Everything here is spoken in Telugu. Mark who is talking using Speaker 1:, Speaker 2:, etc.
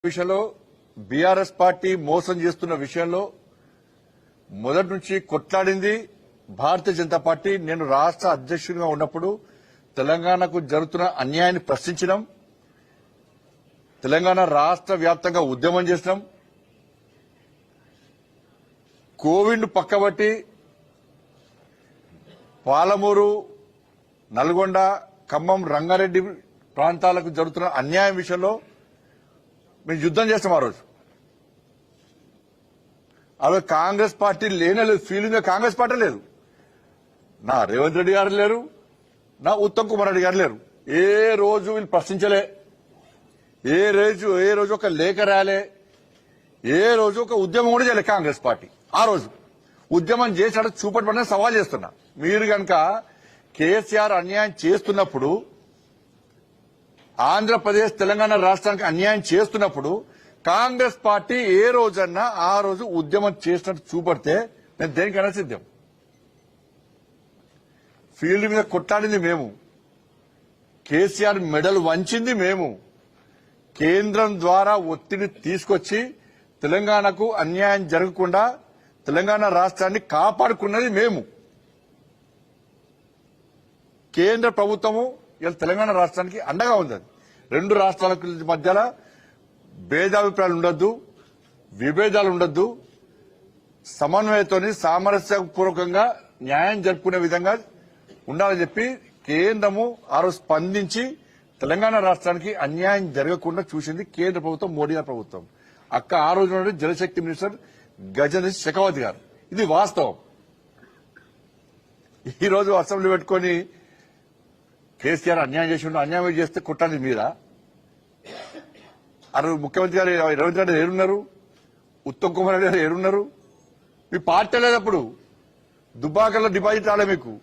Speaker 1: విషయంలో బీఆర్ఎస్ పార్టీ మోసం చేస్తున్న విషయంలో మొదటి నుంచి కొట్లాడింది భారతీయ జనతా పార్టీ. నేను రాష్ట్ర అధ్యక్షుడిగా ఉన్నప్పుడు తెలంగాణకు జరుగుతున్న అన్యాయాన్ని ప్రశ్నించడం, తెలంగాణ రాష్ట్ర వ్యాప్తంగా ఉద్యమం చేసినాం. కోవిడ్ పక్కబట్టి పాలమూరు, నల్గొండ, ఖమ్మం, రంగారెడ్డి ప్రాంతాలకు జరుగుతున్న అన్యాయం విషయంలో మేము యుద్దం చేస్తాం. ఆ రోజు కాంగ్రెస్ పార్టీ లేనే లేదు, ఫీలింగ్ కాంగ్రెస్ పార్టీ లేదు. నా రేవంత్ రెడ్డి గారు లేరు, నా ఉత్తమ్ కుమార్ రెడ్డి గారు లేరు. ఏ రోజు వీళ్ళు ప్రశ్నించలే, ఏ రోజు ఒక లేఖ రాలే, ఏ రోజు ఒక ఉద్యమం కూడా చేయలే కాంగ్రెస్ పార్టీ. ఆ రోజు ఉద్యమం చేసాడు చూపట్టమని సవాల్ చేస్తున్నా. మీరు గనక కేసీఆర్ అన్యాయం చేస్తున్నప్పుడు, ఆంధ్రప్రదేశ్ తెలంగాణ రాష్ట్రానికి అన్యాయం చేస్తున్నప్పుడు కాంగ్రెస్ పార్టీ ఏ రోజన్నా ఆ రోజు ఉద్యమం చేసినట్టు చూపడితే నేను దేనికైనా సిద్ధం. ఫీల్డ్ మీద కొట్లాడింది మేము, కేసీఆర్ మెడల్ వంచింది మేము, కేంద్రం ద్వారా ఒత్తిడి తీసుకొచ్చి తెలంగాణకు అన్యాయం జరగకుండా తెలంగాణ రాష్ట్రాన్ని కాపాడుకున్నది మేము. కేంద్ర ప్రభుత్వము ఇలా తెలంగాణ రాష్ట్రానికి అండగా ఉంది. రెండు రాష్ట్రాల మధ్యలో భేదాభిప్రాయాలు ఉండొద్దు, విభేదాలు ఉండొద్దు, సమన్వయంతోని సామరస్యపూర్వకంగా న్యాయం జరుపుకునే విధంగా ఉండాలని చెప్పి కేంద్రము ఆ రోజు స్పందించి తెలంగాణ రాష్ట్రానికి అన్యాయం జరగకుండా చూసింది కేంద్ర ప్రభుత్వం, మోడీ గారి ప్రభుత్వం. ఆ రోజు జలశక్తి మినిస్టర్ గజేంద్ర షెకావత్ గారు. ఇది వాస్తవం. ఈ రోజు అసెంబ్లీ పెట్టుకుని కేసీఆర్ అన్యాయం చేసి అన్యాయం చేస్తే కొట్టాలి మీద. ముఖ్యమంత్రి గారు రేవంత్ రెడ్డి ఏరున్నారు, ఉత్తమ్ కుమార్ రెడ్డి గారు ఏరున్నారు. మీ పార్టీ లేదప్పుడు దుబ్బాకల్లో డిపాజిట్ రాలే మీకు.